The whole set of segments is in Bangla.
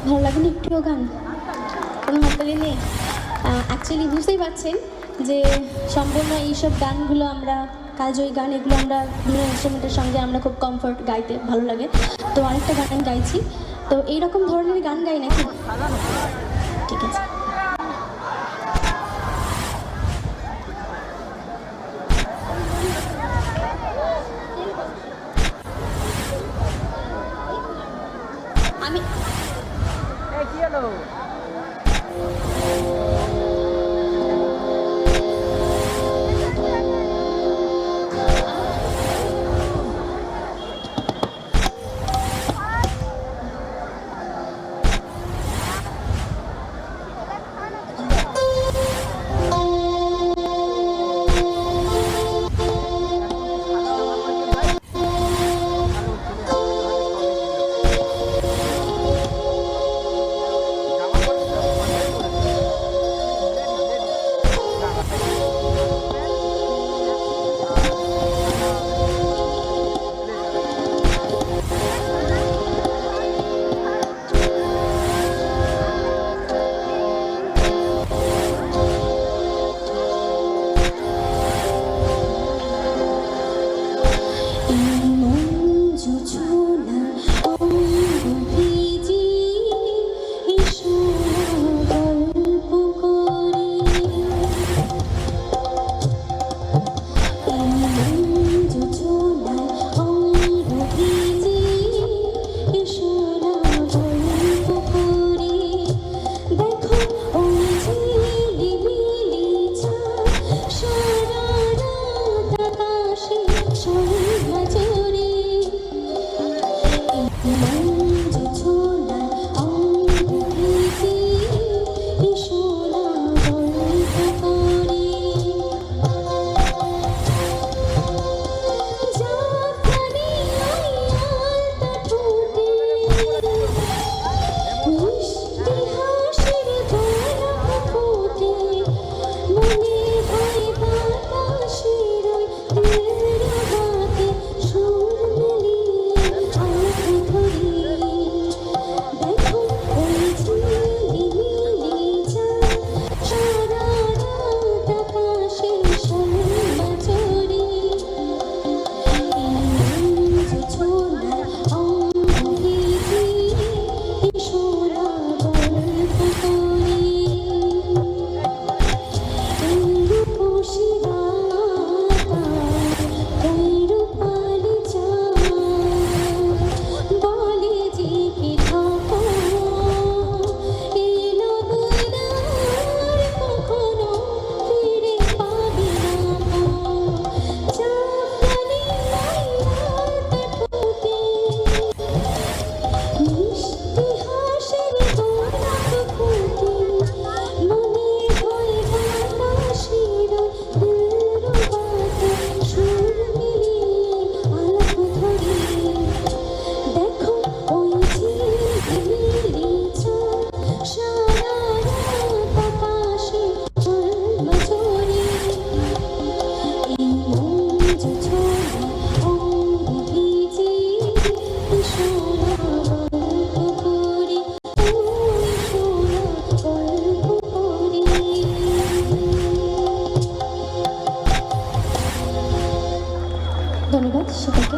ভালো লাগেনি একটুও গান? কোনো হাততালি নেই? অ্যাকচুয়ালি বুঝতেই পারছেন যে সম্পূর্ণ এইসব গানগুলো আমরা কালজয়ী গান, এগুলো আমরা বিভিন্ন ইনস্ট্রুমেন্টের সঙ্গে আমরা খুব কমফর্ট গাইতে ভালো লাগে। তো অনেকটা গান গাইছি, তো এইরকম ধরনের গান গাই নাকি? ঠিক আছে। আমি ধন্যবাদ সবাইকে।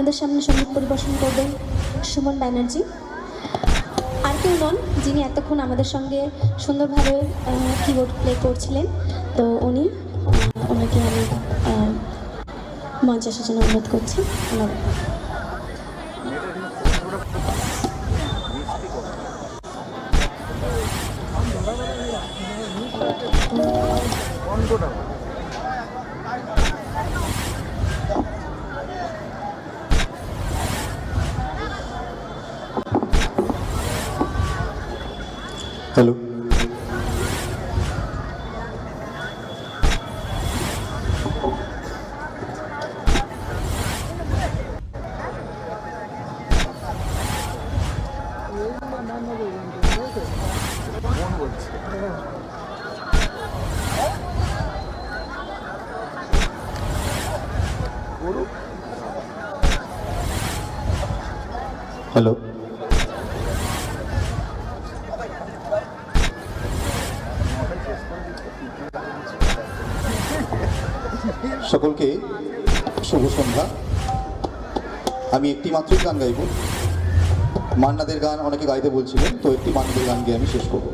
আপনাদের সামনে সঙ্গীত পরিবেশন করবেন সুমন ব্যানার্জি। আর কেউ নন, যিনি এতক্ষণ আমাদের সঙ্গে সুন্দরভাবে কিবোর্ড প্লে করছিলেন। তো ওনাকে আমি মঞ্চে আসার জন্য অনুরোধ করছি। ধন্যবাদ। হ্যালো, হ্যালো, সকলকে শুভ সন্ধ্যা। আমি একটি মাত্রই গান গাইব। মান্নাদের গান অনেকে গাইতে বলছিলেন, তো একটি মান্নাদের গান গিয়ে আমি শেষ করব।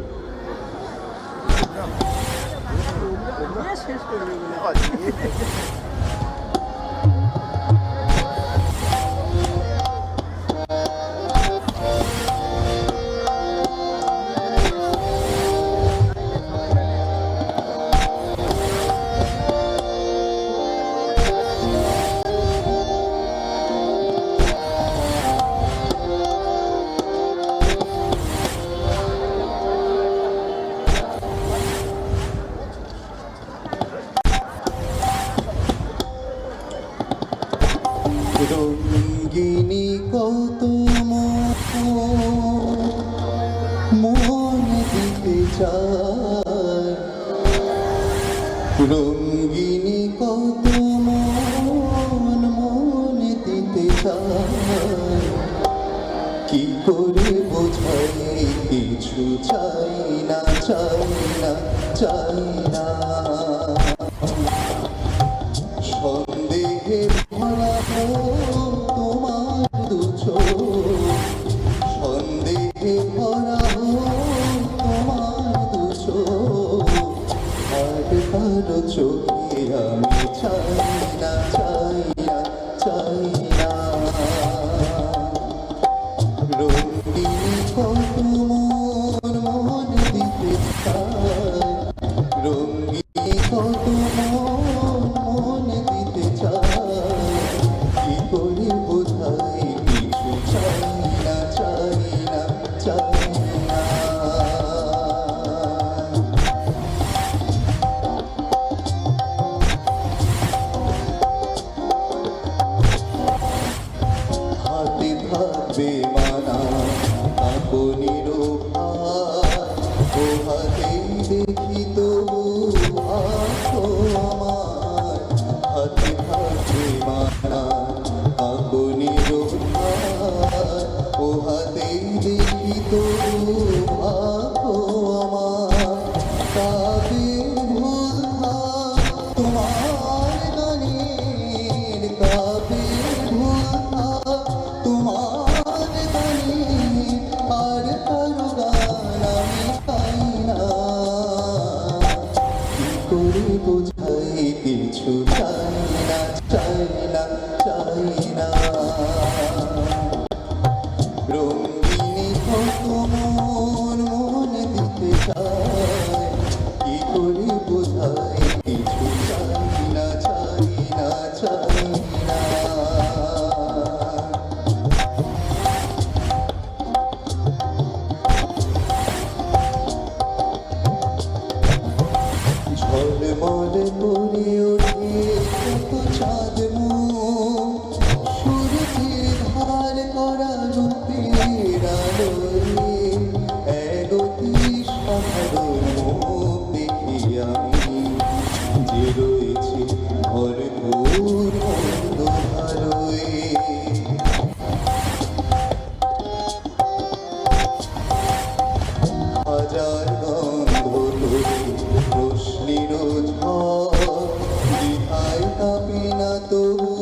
রঙ্গিনী কত মন দিতে চায়, রঙ্গিনী কত মন দিতে চায়, কি করে বোঝাই কিছু চাই না, চাই না, চাই না। সন্দেহে ভরা তোমার দু চোখ, সন্দেহে ভরা তোমার দু চোখ, আর কারো চোখে আমি চাই না, চাই না, চাই না। রঙ্গিনী কত মন দিতে চায়, রঙ্গিনী কত মন দিতে চায়, কি করে বোঝাই কিছু চাই না, চাই না, চাই না। হাতে থাকবে মানা আপনির ও হাতে দেখি তবু আছো আমার, হাতে থাকবে মানা আপনির ও হাতে দেখি তবু আছো আমার। কাবের ভুল তোমার গানের, কাবের ভুল তোমার গানে, আর কারো গান আমি পাই না, কি করে বোঝাই কিছু চাই না, চাই না, চাই না। রঙ্গিনী কত মন দিতে চায়, কি করে বোঝাই কিছু চাই না, চাই না, চাই না। ঝলমলে করে ওঠে কত চাঁদ মুখ, সূর্যের ধার করা রূপের আলোয়, এগোতি সাধারণ মুখ দেখি আমি, যে রয়েছে ভরপুর অন্ধকারে। হাজার গন্ধ তোলে প্রশ্নের ঝড়, দ্বিধায় কাঁপে না তবু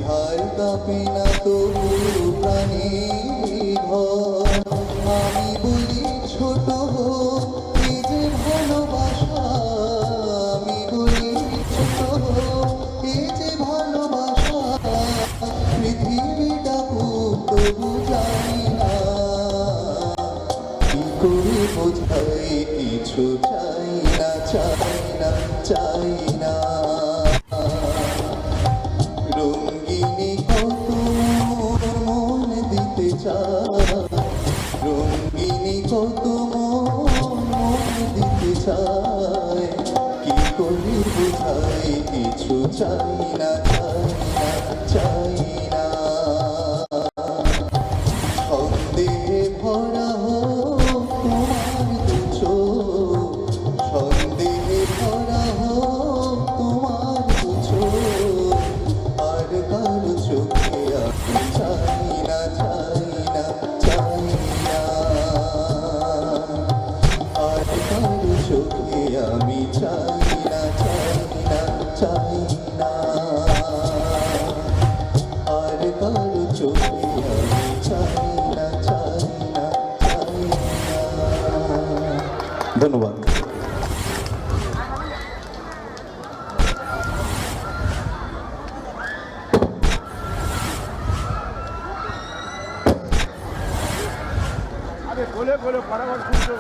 দ্বিধায় কাঁপে না তবু প্রাণে ঘর। আমি বলি ছোট হোক এই যে ভালোবাসা, আমি বলি ছোট হোক এই যে ভালোবাসা। পৃথিবী ডাকুক তবু জানি না কি করে বোঝাই, কিছু চাই না চাই না চাই না। রঙ্গিনী কত মন দিতে চায়, রঙ্গিনী কত মন দিতে চায়। কি করে বোঝাই, কিছু চাই না চাই না চাই না। সন্দেহে ভরা হোক তোমার দু চোখ, সন্দেহে ভরা হোক তোমার দু চোখ। আর কারো চোখে আমি চাই না চাই না চাই না। আর কারো চোখে আমি চাই না চাই না চাই না। আর কারো চোখে আমি চাই না চাই না চাই না। ধন্যবাদ। আরে বলে বলে ফটাফট শুনছো।